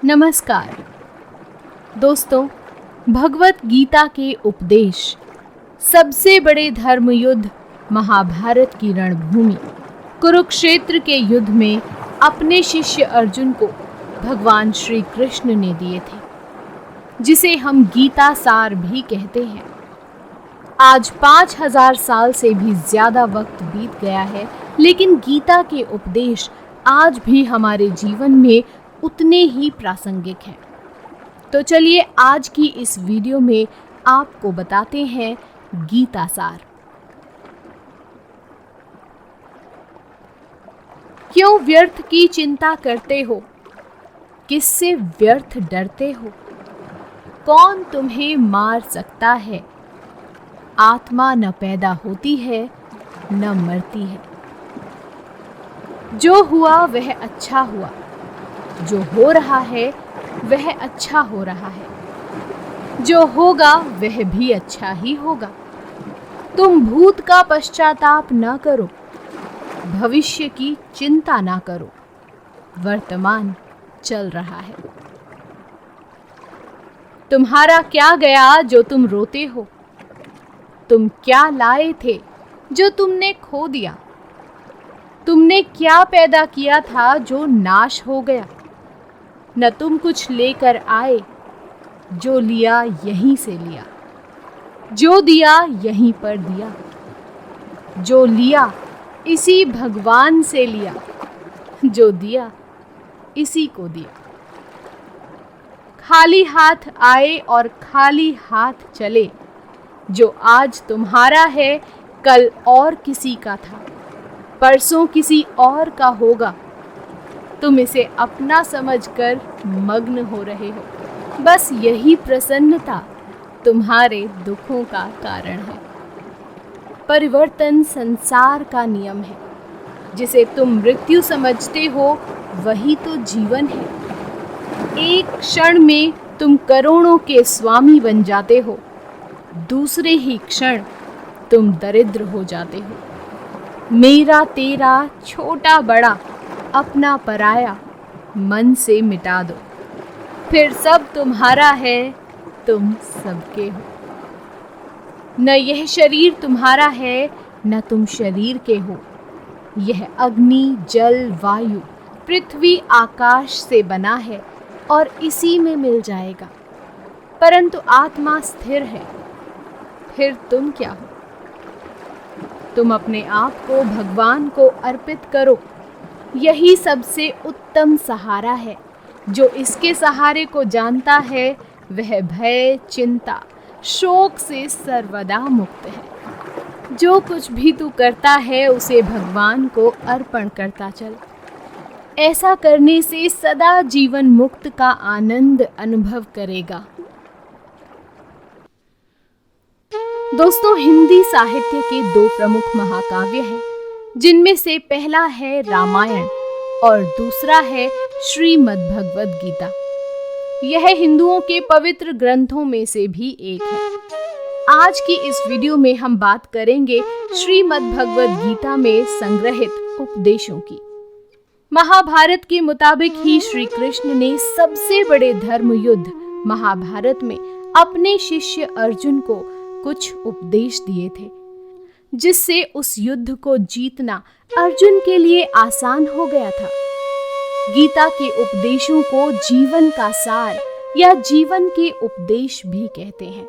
नमस्कार दोस्तों, भगवत गीता के उपदेश, सबसे बड़े धर्म युद्ध महाभारत की रणभूमि कुरुक्षेत्र के युद्ध में अपने शिष्य अर्जुन को भगवान श्री कृष्ण ने दिए थे, जिसे हम गीता सार भी कहते हैं। आज 5000 साल से भी ज्यादा वक्त बीत गया है, लेकिन गीता के उपदेश आज भी हमारे जीवन में उतने ही प्रासंगिक हैं। तो चलिए आज की इस वीडियो में आपको बताते हैं गीता सार। क्यों व्यर्थ की चिंता करते हो? किससे व्यर्थ डरते हो? कौन तुम्हें मार सकता है? आत्मा न पैदा होती है न मरती है। जो हुआ वह अच्छा हुआ, जो हो रहा है वह अच्छा हो रहा है, जो होगा वह भी अच्छा ही होगा। तुम भूत का पश्चाताप न करो, भविष्य की चिंता न करो, वर्तमान चल रहा है। तुम्हारा क्या गया जो तुम रोते हो? तुम क्या लाए थे जो तुमने खो दिया? तुमने क्या पैदा किया था जो नाश हो गया? न तुम कुछ लेकर आए, जो लिया यहीं से लिया, जो दिया यहीं पर दिया, जो लिया इसी भगवान से लिया, जो दिया इसी को दिया। खाली हाथ आए और खाली हाथ चले। जो आज तुम्हारा है कल और किसी का था, परसों किसी और का होगा। तुम इसे अपना समझकर मग्न हो रहे हो। बस यही प्रसन्नता तुम्हारे दुखों का कारण है। परिवर्तन संसार का नियम है। जिसे तुम मृत्यु समझते हो वही तो जीवन है। एक क्षण में तुम करोड़ों के स्वामी बन जाते हो, दूसरे ही क्षण तुम दरिद्र हो जाते हो। मेरा तेरा छोटा बड़ा अपना पराया मन से मिटा दो, फिर सब तुम्हारा है, तुम सबके हो। न यह शरीर तुम्हारा है न तुम शरीर के हो। यह अग्नि जल वायु पृथ्वी आकाश से बना है और इसी में मिल जाएगा, परंतु आत्मा स्थिर है। फिर तुम क्या हो? तुम अपने आप को भगवान को अर्पित करो। यही सबसे उत्तम सहारा है। जो इसके सहारे को जानता है वह भय चिंता शोक से सर्वदा मुक्त है। जो कुछ भी तू करता है उसे भगवान को अर्पण करता चल। ऐसा करने से सदा जीवन मुक्त का आनंद अनुभव करेगा। दोस्तों, हिंदी साहित्य के 2 प्रमुख महाकाव्य हैं, जिनमें से पहला है रामायण और दूसरा है श्रीमद् भगवद गीता। यह हिंदुओं के पवित्र ग्रंथों में से भी एक है। आज की इस वीडियो में हम बात करेंगे श्रीमद् भगवद गीता में संग्रहित उपदेशों की। महाभारत के मुताबिक ही श्री कृष्ण ने सबसे बड़े धर्म युद्ध महाभारत में अपने शिष्य अर्जुन को कुछ उपदेश दिए थे, जिससे उस युद्ध को जीतना अर्जुन के लिए आसान हो गया था। गीता के उपदेशों को जीवन का सार या जीवन के उपदेश भी कहते हैं।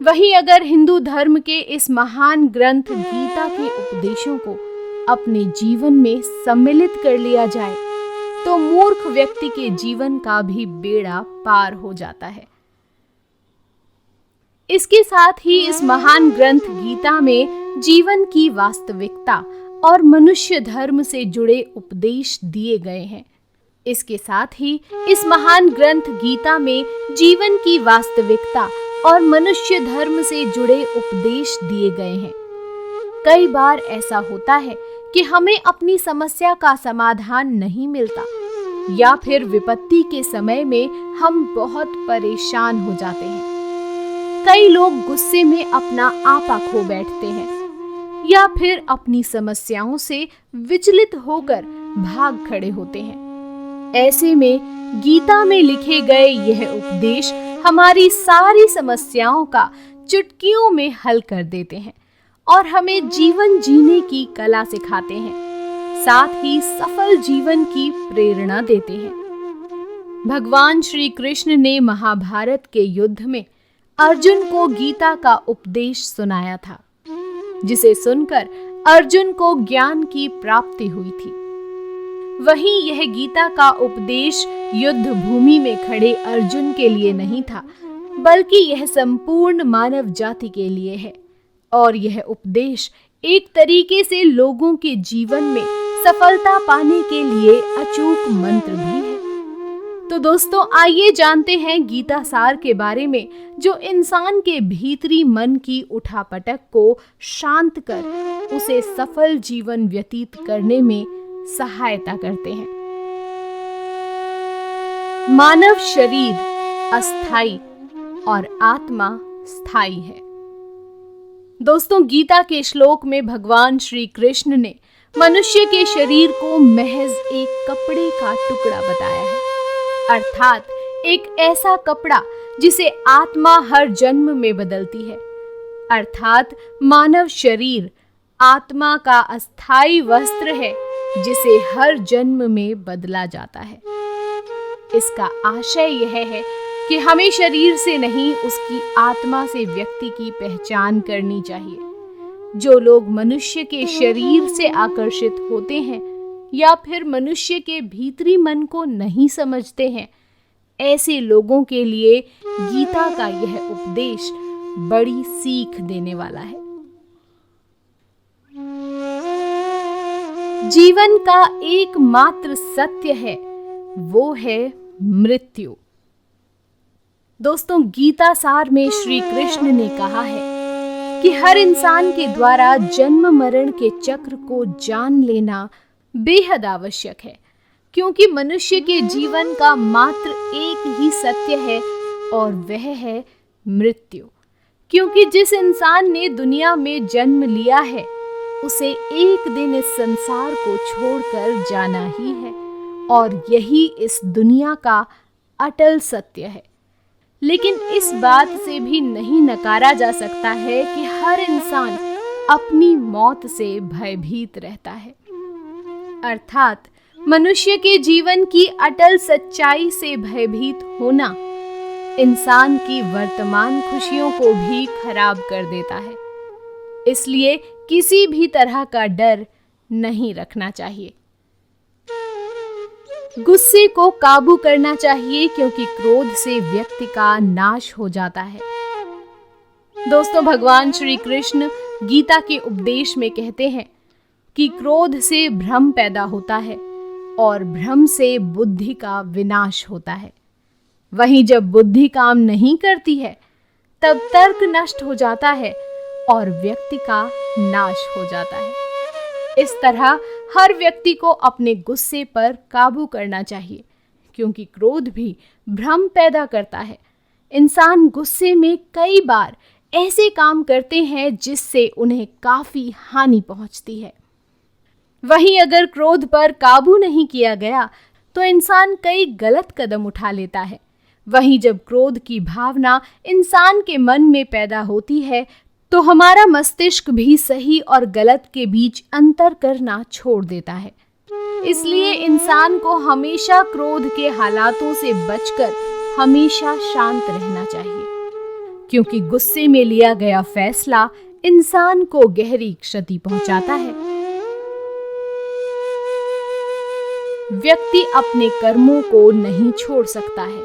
वहीं अगर हिंदू धर्म के इस महान ग्रंथ गीता के उपदेशों को अपने जीवन में सम्मिलित कर लिया जाए तो मूर्ख व्यक्ति के जीवन का भी बेड़ा पार हो जाता है। इसके साथ ही इस महान ग्रंथ गीता में जीवन की वास्तविकता और मनुष्य धर्म से जुड़े उपदेश दिए गए हैं। इसके साथ ही इस महान ग्रंथ गीता में जीवन की वास्तविकता और मनुष्य धर्म से जुड़े उपदेश दिए गए हैं। कई बार ऐसा होता है कि हमें अपनी समस्या का समाधान नहीं मिलता, या फिर विपत्ति के समय में हम बहुत परेशान हो जाते हैं। कई लोग गुस्से में अपना आपा खो बैठते हैं या फिर अपनी समस्याओं से विचलित होकर भाग खड़े होते हैं। ऐसे में गीता में लिखे गए यह उपदेश हमारी सारी समस्याओं का चुटकियों में हल कर देते हैं और हमें जीवन जीने की कला सिखाते हैं, साथ ही सफल जीवन की प्रेरणा देते हैं। भगवान श्री कृष्ण ने महाभारत के युद्ध में अर्जुन को गीता का उपदेश सुनाया था, जिसे सुनकर अर्जुन को ज्ञान की प्राप्ति हुई थी। वहीं यह गीता का उपदेश युद्ध भूमि में खड़े अर्जुन के लिए नहीं था, बल्कि यह संपूर्ण मानव जाति के लिए है। और यह उपदेश एक तरीके से लोगों के जीवन में सफलता पाने के लिए अचूक मंत्र भी है। तो दोस्तों, आइए जानते हैं गीता सार के बारे में, जो इंसान के भीतरी मन की उठापटक को शांत कर उसे सफल जीवन व्यतीत करने में सहायता करते हैं। मानव शरीर अस्थाई और आत्मा स्थायी है। दोस्तों, गीता के श्लोक में भगवान श्री कृष्ण ने मनुष्य के शरीर को महज एक कपड़े का टुकड़ा बताया है, अर्थात एक ऐसा कपड़ा जिसे आत्मा हर जन्म में बदलती है। अर्थात मानव शरीर आत्मा का अस्थाई वस्त्र है, जिसे हर जन्म में बदला जाता है। इसका आशय यह है कि हमें शरीर से नहीं, उसकी आत्मा से व्यक्ति की पहचान करनी चाहिए। जो लोग मनुष्य के शरीर से आकर्षित होते हैं या फिर मनुष्य के भीतरी मन को नहीं समझते हैं, ऐसे लोगों के लिए गीता का यह उपदेश बड़ी सीख देने वाला है। जीवन का एकमात्र सत्य है, वो है मृत्यु। दोस्तों, गीता सार में श्री कृष्ण ने कहा है कि हर इंसान के द्वारा जन्म मरण के चक्र को जान लेना बेहद आवश्यक है, क्योंकि मनुष्य के जीवन का मात्र एक ही सत्य है और वह है मृत्यु। क्योंकि जिस इंसान ने दुनिया में जन्म लिया है, उसे एक दिन इस संसार को छोड़कर जाना ही है और यही इस दुनिया का अटल सत्य है। लेकिन इस बात से भी नहीं नकारा जा सकता है कि हर इंसान अपनी मौत से भयभीत रहता है। अर्थात मनुष्य के जीवन की अटल सच्चाई से भयभीत होना इंसान की वर्तमान खुशियों को भी खराब कर देता है। इसलिए किसी भी तरह का डर नहीं रखना चाहिए। गुस्से को काबू करना चाहिए, क्योंकि क्रोध से व्यक्ति का नाश हो जाता है। दोस्तों, भगवान श्री कृष्ण गीता के उपदेश में कहते हैं कि क्रोध से भ्रम पैदा होता है और भ्रम से बुद्धि का विनाश होता है। वहीं जब बुद्धि काम नहीं करती है, तब तर्क नष्ट हो जाता है और व्यक्ति का नाश हो जाता है। इस तरह हर व्यक्ति को अपने गुस्से पर काबू करना चाहिए, क्योंकि क्रोध भी भ्रम पैदा करता है। इंसान गुस्से में कई बार ऐसे काम करते हैं जिससे उन्हें काफी हानि पहुंचती है। वहीं अगर क्रोध पर काबू नहीं किया गया तो इंसान कई गलत कदम उठा लेता है। वहीं जब क्रोध की भावना इंसान के मन में पैदा होती है, तो हमारा मस्तिष्क भी सही और गलत के बीच अंतर करना छोड़ देता है। इसलिए इंसान को हमेशा क्रोध के हालातों से बचकर हमेशा शांत रहना चाहिए, क्योंकि गुस्से में लिया गया फैसला इंसान को गहरी क्षति पहुंचाता है। व्यक्ति अपने कर्मों को नहीं छोड़ सकता है।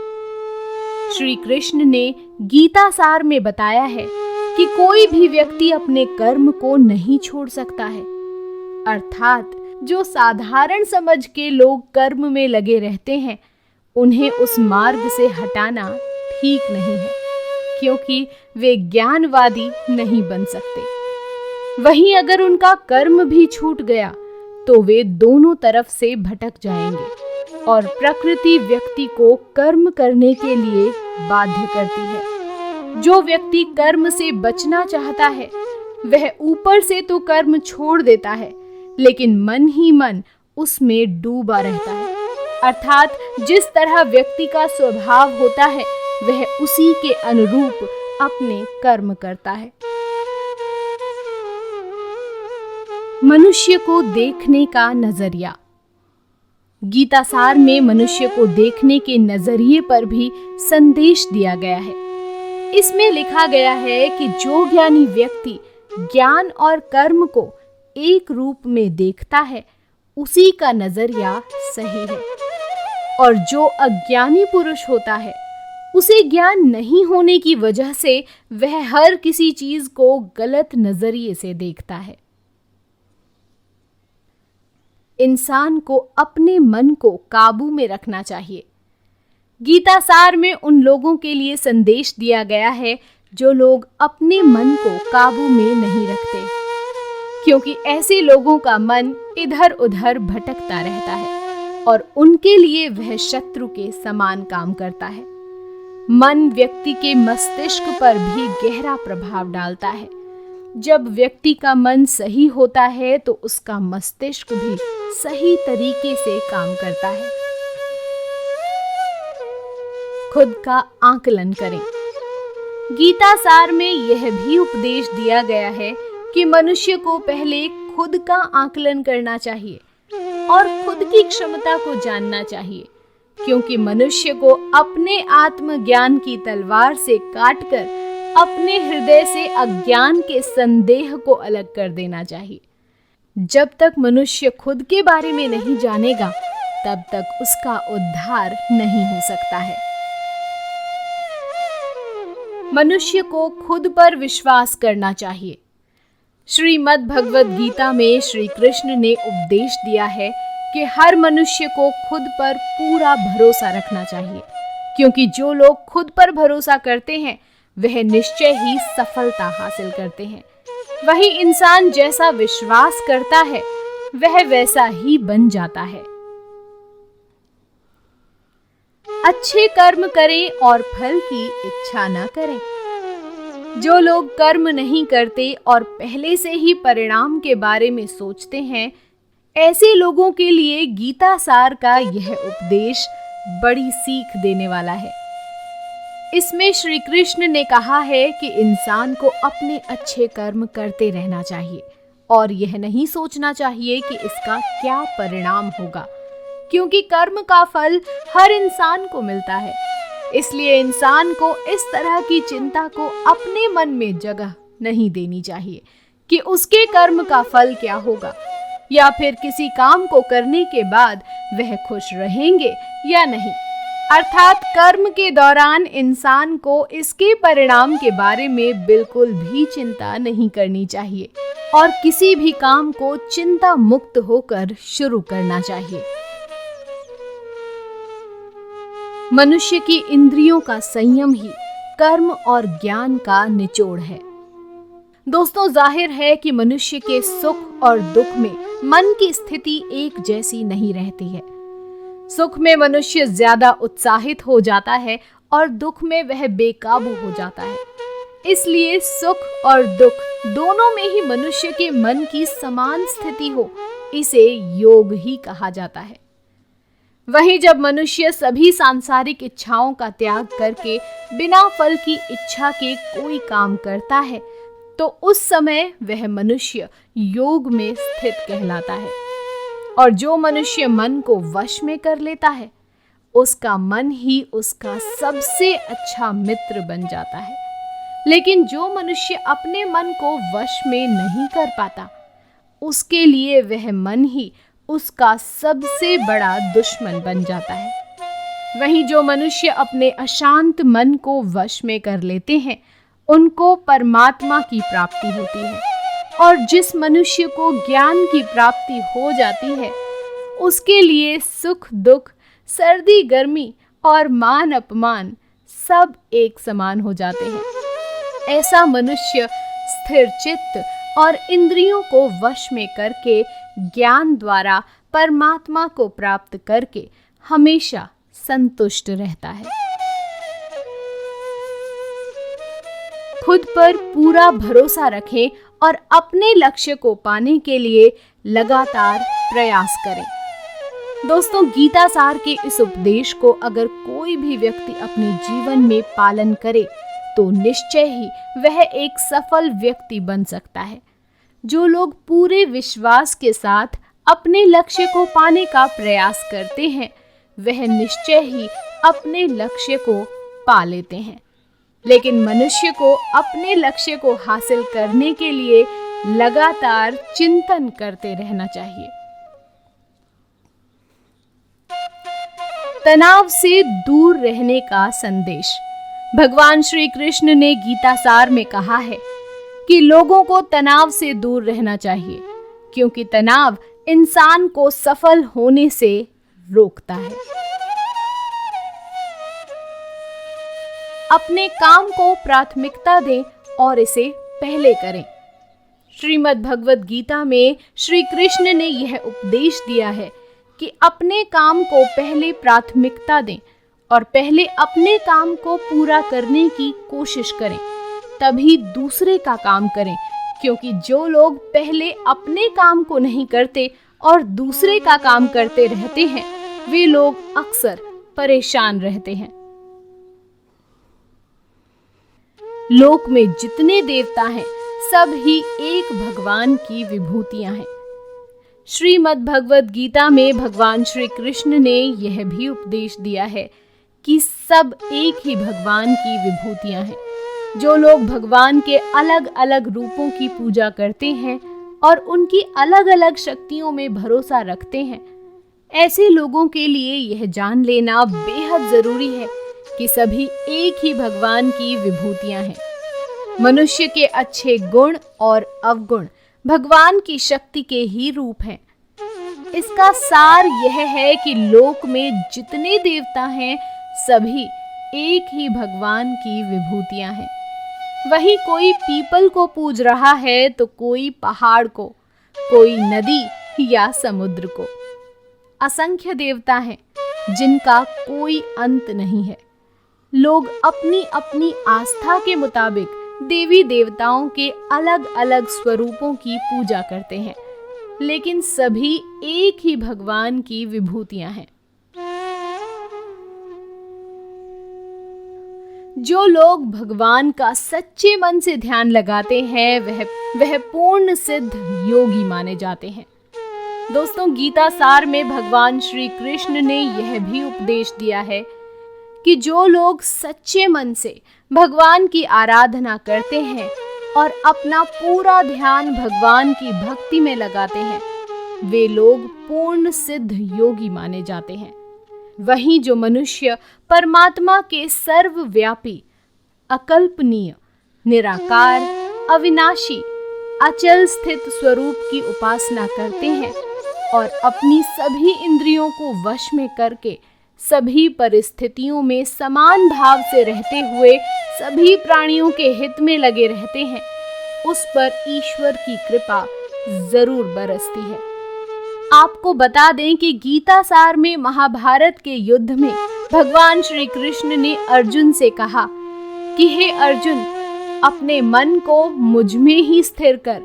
श्री कृष्ण ने गीता सार में बताया है कि कोई भी व्यक्ति अपने कर्म को नहीं छोड़ सकता है। अर्थात जो साधारण समझ के लोग कर्म में लगे रहते हैं, उन्हें उस मार्ग से हटाना ठीक नहीं है, क्योंकि वे ज्ञानवादी नहीं बन सकते। वहीं अगर उनका कर्म भी छूट गया तो वे दोनों तरफ से भटक जाएंगे और प्रकृति व्यक्ति को कर्म करने के लिए बाध्य करती है। जो व्यक्ति कर्म से बचना चाहता है, वह ऊपर से तो कर्म छोड़ देता है, लेकिन मन ही मन उसमें डूबा रहता है। अर्थात जिस तरह व्यक्ति का स्वभाव होता है वह उसी के अनुरूप अपने कर्म करता है। मनुष्य को देखने का नजरिया। गीता सार में मनुष्य को देखने के नजरिए पर भी संदेश दिया गया है। इसमें लिखा गया है कि जो ज्ञानी व्यक्ति ज्ञान और कर्म को एक रूप में देखता है उसी का नजरिया सही है, और जो अज्ञानी पुरुष होता है उसे ज्ञान नहीं होने की वजह से वह हर किसी चीज को गलत नजरिए से देखता है। इंसान को अपने मन को काबू में रखना चाहिए। गीता सार में उन लोगों के लिए संदेश दिया गया है जो लोग अपने मन को काबू में नहीं रखते, क्योंकि ऐसे लोगों का मन इधर उधर भटकता रहता है और उनके लिए वह शत्रु के समान काम करता है। मन व्यक्ति के मस्तिष्क पर भी गहरा प्रभाव डालता है। जब व्यक्ति का मन सही होता है तो उसका मस्तिष्क भी सही तरीके से काम करता है। खुद का आकलन करें। गीता सार में यह भी उपदेश दिया गया है कि मनुष्य को पहले खुद का आकलन करना चाहिए और खुद की क्षमता को जानना चाहिए, क्योंकि मनुष्य को अपने आत्मज्ञान की तलवार से काटकर अपने हृदय से अज्ञान के संदेह को अलग कर देना चाहिए। जब तक मनुष्य खुद के बारे में नहीं जानेगा तब तक उसका उद्धार नहीं हो सकता है। मनुष्य को खुद पर विश्वास करना चाहिए। श्रीमद् भगवद गीता में श्री कृष्ण ने उपदेश दिया है कि हर मनुष्य को खुद पर पूरा भरोसा रखना चाहिए, क्योंकि जो लोग खुद पर भरोसा करते हैं वह निश्चय ही सफलता हासिल करते हैं। वही इंसान जैसा विश्वास करता है वह वैसा ही बन जाता है। अच्छे कर्म करें और फल की इच्छा न करें। जो लोग कर्म नहीं करते और पहले से ही परिणाम के बारे में सोचते हैं, ऐसे लोगों के लिए गीता सार का यह उपदेश बड़ी सीख देने वाला है। इसमें श्री कृष्ण ने कहा है कि इंसान को अपने अच्छे कर्म करते रहना चाहिए और यह नहीं सोचना चाहिए कि इसका क्या परिणाम होगा, क्योंकि कर्म का फल हर इंसान को मिलता है। इसलिए इंसान को इस तरह की चिंता को अपने मन में जगह नहीं देनी चाहिए कि उसके कर्म का फल क्या होगा, या फिर किसी काम को करने के बाद वह खुश रहेंगे या नहीं। अर्थात कर्म के दौरान इंसान को इसके परिणाम के बारे में बिल्कुल भी चिंता नहीं करनी चाहिए और किसी भी काम को चिंता मुक्त होकर शुरू करना चाहिए। मनुष्य की इंद्रियों का संयम ही कर्म और ज्ञान का निचोड़ है। दोस्तों, जाहिर है कि मनुष्य के सुख और दुख में मन की स्थिति एक जैसी नहीं रहती है। सुख में मनुष्य ज्यादा उत्साहित हो जाता है और दुख में वह बेकाबू हो जाता है। इसलिए सुख और दुख दोनों में ही मनुष्य के मन की समान स्थिति हो, इसे योग ही कहा जाता है। वहीं जब मनुष्य सभी सांसारिक इच्छाओं का त्याग करके बिना फल की इच्छा के कोई काम करता है तो उस समय वह मनुष्य योग में स्थित कहलाता है। और जो मनुष्य मन को वश में कर लेता है उसका मन ही उसका सबसे अच्छा मित्र बन जाता है। लेकिन जो मनुष्य अपने मन को वश में नहीं कर पाता उसके लिए वह मन ही उसका सबसे बड़ा दुश्मन बन जाता है। वहीं जो मनुष्य अपने अशांत मन को वश में कर लेते हैं उनको परमात्मा की प्राप्ति होती है, और जिस मनुष्य को ज्ञान की प्राप्ति हो जाती है उसके लिए सुख दुख, सर्दी गर्मी और मान अपमान सब एक समान हो जाते हैं। ऐसा मनुष्य स्थिर चित्त और इंद्रियों को वश में करके ज्ञान द्वारा परमात्मा को प्राप्त करके हमेशा संतुष्ट रहता है। खुद पर पूरा भरोसा रखें और अपने लक्ष्य को पाने के लिए लगातार प्रयास करें। दोस्तों, गीता सार के इस उपदेश को अगर कोई भी व्यक्ति अपने जीवन में पालन करे तो निश्चय ही वह एक सफल व्यक्ति बन सकता है। जो लोग पूरे विश्वास के साथ अपने लक्ष्य को पाने का प्रयास करते हैं वह निश्चय ही अपने लक्ष्य को पा लेते हैं। लेकिन मनुष्य को अपने लक्ष्य को हासिल करने के लिए लगातार चिंतन करते रहना चाहिए। तनाव से दूर रहने का संदेश। भगवान श्री कृष्ण ने गीता सार में कहा है कि लोगों को तनाव से दूर रहना चाहिए, क्योंकि तनाव इंसान को सफल होने से रोकता है। अपने काम को प्राथमिकता दें और इसे पहले करें। श्रीमद् भगवद गीता में श्री कृष्ण ने यह उपदेश दिया है कि अपने काम को पहले प्राथमिकता दें और पहले अपने काम को पूरा करने की कोशिश करें, तभी दूसरे का काम करें। क्योंकि जो लोग पहले अपने काम को नहीं करते और दूसरे का काम करते रहते हैं, वे लोग अक्सर परेशान रहते हैं। लोक में जितने देवता हैं, सब ही एक भगवान की विभूतियां हैं। श्रीमद् भगवद गीता में भगवान श्री कृष्ण ने यह भी उपदेश दिया है कि सब एक ही भगवान की विभूतियां हैं। जो लोग भगवान के अलग अलग रूपों की पूजा करते हैं और उनकी अलग अलग शक्तियों में भरोसा रखते हैं, ऐसे लोगों के लिए यह जान लेना बेहद जरूरी है कि सभी एक ही भगवान की विभूतियां हैं। मनुष्य के अच्छे गुण और अवगुण भगवान की शक्ति के ही रूप हैं। इसका सार यह है कि लोक में जितने देवता हैं, सभी एक ही भगवान की विभूतियां हैं। वहीं कोई पीपल को पूज रहा है तो कोई पहाड़ को, कोई नदी या समुद्र को। असंख्य देवता हैं जिनका कोई अंत नहीं है। लोग अपनी अपनी आस्था के मुताबिक देवी देवताओं के अलग अलग स्वरूपों की पूजा करते हैं, लेकिन सभी एक ही भगवान की विभूतियां हैं। जो लोग भगवान का सच्चे मन से ध्यान लगाते हैं वह पूर्ण सिद्ध योगी माने जाते हैं। दोस्तों, गीता सार में भगवान श्री कृष्ण ने यह भी उपदेश दिया है कि जो लोग सच्चे मन से भगवान की आराधना करते हैं और अपना पूरा ध्यान भगवान की भक्ति में लगाते हैं, वे लोग पूर्ण सिद्ध योगी माने जाते हैं। वहीं जो मनुष्य परमात्मा के सर्वव्यापी, अकल्पनीय, निराकार, अविनाशी, अचल स्थित स्वरूप की उपासना करते हैं और अपनी सभी इंद्रियों को वश में करके सभी परिस्थितियों में समान भाव से रहते हुए सभी प्राणियों के हित में लगे रहते हैं, उस पर ईश्वर की कृपा जरूर बरसती है। आपको बता दें कि गीता सार में महाभारत के युद्ध में भगवान श्री कृष्ण ने अर्जुन से कहा कि हे अर्जुन, अपने मन को मुझ में ही स्थिर कर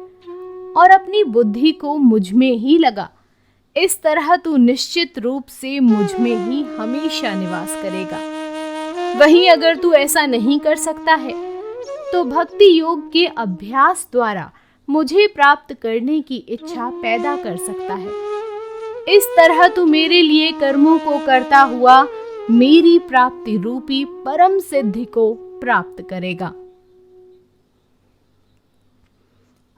और अपनी बुद्धि को मुझ में ही लगा। इस तरह तू निश्चित रूप से मुझ में ही हमेशा निवास करेगा। वहीं अगर तू ऐसा नहीं कर सकता है तो भक्ति योग के अभ्यास द्वारा मुझे प्राप्त करने की इच्छा पैदा कर सकता है। इस तरह तू मेरे लिए कर्मों को करता हुआ मेरी प्राप्ति रूपी परम सिद्धि को प्राप्त करेगा।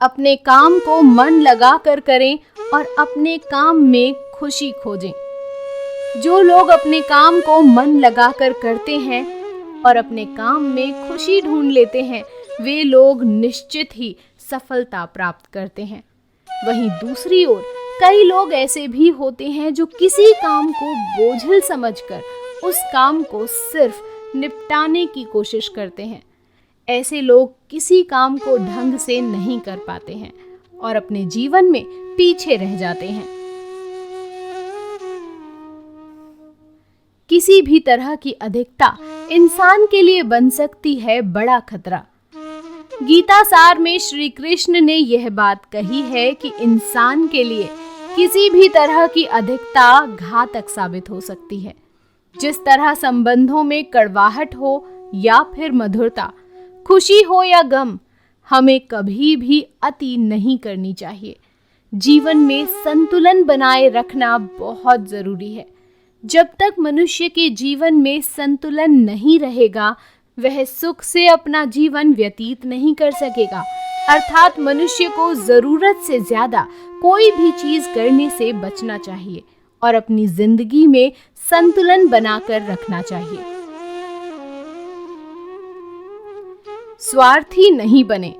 अपने काम को मन लगाकर करें और अपने काम में खुशी खोजें। जो लोग अपने काम को मन लगाकर करते हैं और अपने काम में खुशी ढूंढ लेते हैं, वे लोग निश्चित ही सफलता प्राप्त करते हैं। वहीं दूसरी ओर कई लोग ऐसे भी होते हैं जो किसी काम को बोझिल समझकर उस काम को सिर्फ निपटाने की कोशिश करते हैं। ऐसे लोग किसी काम को ढंग से नहीं कर पाते हैं और अपने जीवन में पीछे रह जाते हैं। किसी भी तरह की अधिकता इंसान के लिए बन सकती है बड़ा खतरा। गीता सार में श्री कृष्ण ने यह बात कही है कि इंसान के लिए किसी भी तरह की अधिकता घातक साबित हो सकती है। जिस तरह संबंधों में कड़वाहट हो या फिर मधुरता, खुशी हो या गम, हमें कभी भी अति नहीं करनी चाहिए। जीवन में संतुलन बनाए रखना बहुत जरूरी है। जब तक मनुष्य के जीवन में संतुलन नहीं रहेगा, वह सुख से अपना जीवन व्यतीत नहीं कर सकेगा। अर्थात मनुष्य को जरूरत से ज्यादा कोई भी चीज करने से बचना चाहिए और अपनी जिंदगी में संतुलन बनाकर रखना चाहिए। स्वार्थी नहीं बने।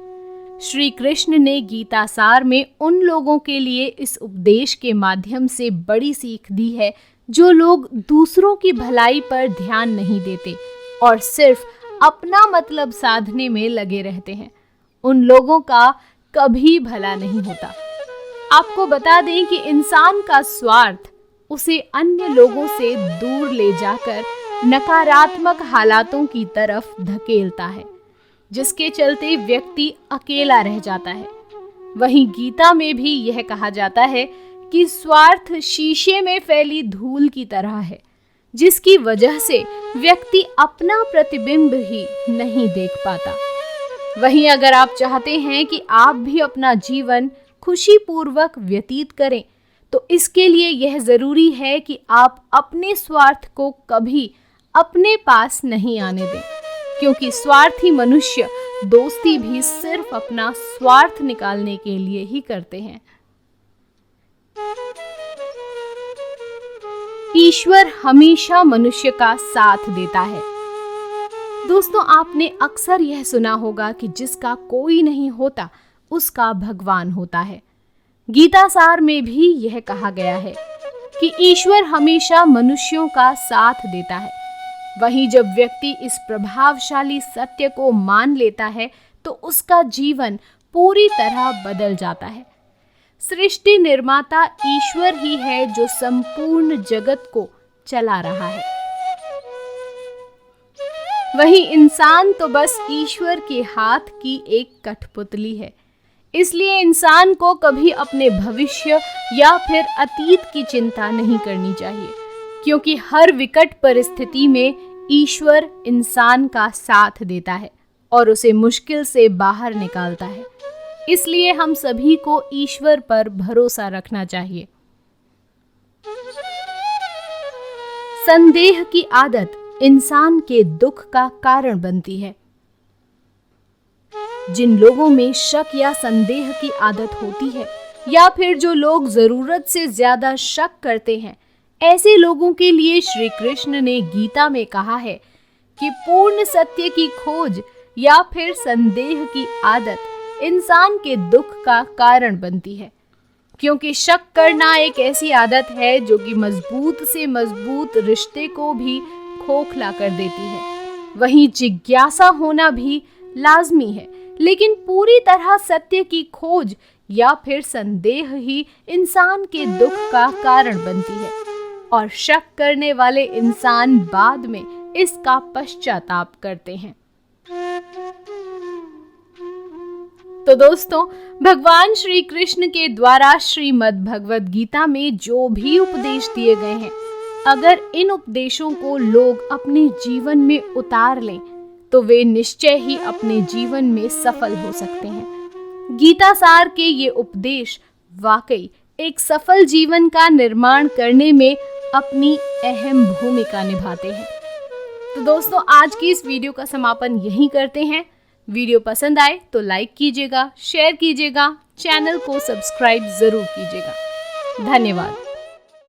श्री कृष्ण ने गीता सार में उन लोगों के लिए इस उपदेश के माध्यम से बड़ी सीख दी है जो लोग दूसरों की भलाई पर ध्यान नहीं देते और सिर्फ अपना मतलब साधने में लगे रहते हैं। उन लोगों का कभी भला नहीं होता। आपको बता दें कि इंसान का स्वार्थ उसे अन्य लोगों से दूर ले जाकर नकारात्मक हालातों की तरफ धकेलता है, जिसके चलते व्यक्ति अकेला रह जाता है। वहीं गीता में भी यह कहा जाता है कि स्वार्थ शीशे में फैली धूल की तरह है, जिसकी वजह से व्यक्ति अपना प्रतिबिंब ही नहीं देख पाता। वहीं अगर आप चाहते हैं कि आप भी अपना जीवन खुशीपूर्वक व्यतीत करें, तो इसके लिए यह जरूरी है कि आप अपने स्वार्थ को कभी अपने पास नहीं आने दें, क्योंकि स्वार्थी मनुष्य दोस्ती भी सिर्फ अपना स्वार्थ निकालने के लिए ही करते हैं। ईश्वर हमेशा मनुष्य का साथ देता है। दोस्तों, आपने अक्सर यह सुना होगा कि जिसका कोई नहीं होता उसका भगवान होता है। गीता सार में भी यह कहा गया है कि ईश्वर हमेशा मनुष्यों का साथ देता है। वहीं जब व्यक्ति इस प्रभावशाली सत्य को मान लेता है तो उसका जीवन पूरी तरह बदल जाता है। सृष्टि निर्माता ईश्वर ही है जो संपूर्ण जगत को चला रहा है। वहीं इंसान तो बस ईश्वर के हाथ की एक कठपुतली है। इसलिए इंसान को कभी अपने भविष्य या फिर अतीत की चिंता नहीं करनी चाहिए, क्योंकि हर विकट परिस्थिति में ईश्वर इंसान का साथ देता है और उसे मुश्किल से बाहर निकालता है। इसलिए हम सभी को ईश्वर पर भरोसा रखना चाहिए। संदेह की आदत इंसान के दुख का कारण बनती है। जिन लोगों में शक या संदेह की आदत होती है या फिर जो लोग जरूरत से ज्यादा शक करते हैं, ऐसे लोगों के लिए श्री कृष्ण ने गीता में कहा है कि पूर्ण सत्य की खोज या फिर संदेह की आदत इंसान के दुख का कारण बनती है, क्योंकि शक करना एक ऐसी आदत है जो कि मजबूत से मजबूत रिश्ते को भी खोखला कर देती है। वहीं जिज्ञासा होना भी लाजमी है, लेकिन पूरी तरह सत्य की खोज या फिर संदेह ही इंसान के दुख का कारण बनती है और शक करने वाले इंसान बाद में इसका पश्चाताप करते हैं। तो दोस्तों, भगवान श्री कृष्ण के द्वारा श्रीमद् भगवद गीता में जो भी उपदेश दिए गए हैं, अगर इन उपदेशों को लोग अपने जीवन में उतार लें तो वे निश्चय ही अपने जीवन में सफल हो सकते हैं। गीता सार के ये उपदेश वाकई एक सफल जीवन का निर्माण करने में अपनी अहम भूमिका निभाते हैं। तो दोस्तों, आज की इस वीडियो का समापन यहीं करते हैं। वीडियो पसंद आए तो लाइक कीजिएगा, शेयर कीजिएगा, चैनल को सब्सक्राइब जरूर कीजिएगा। धन्यवाद।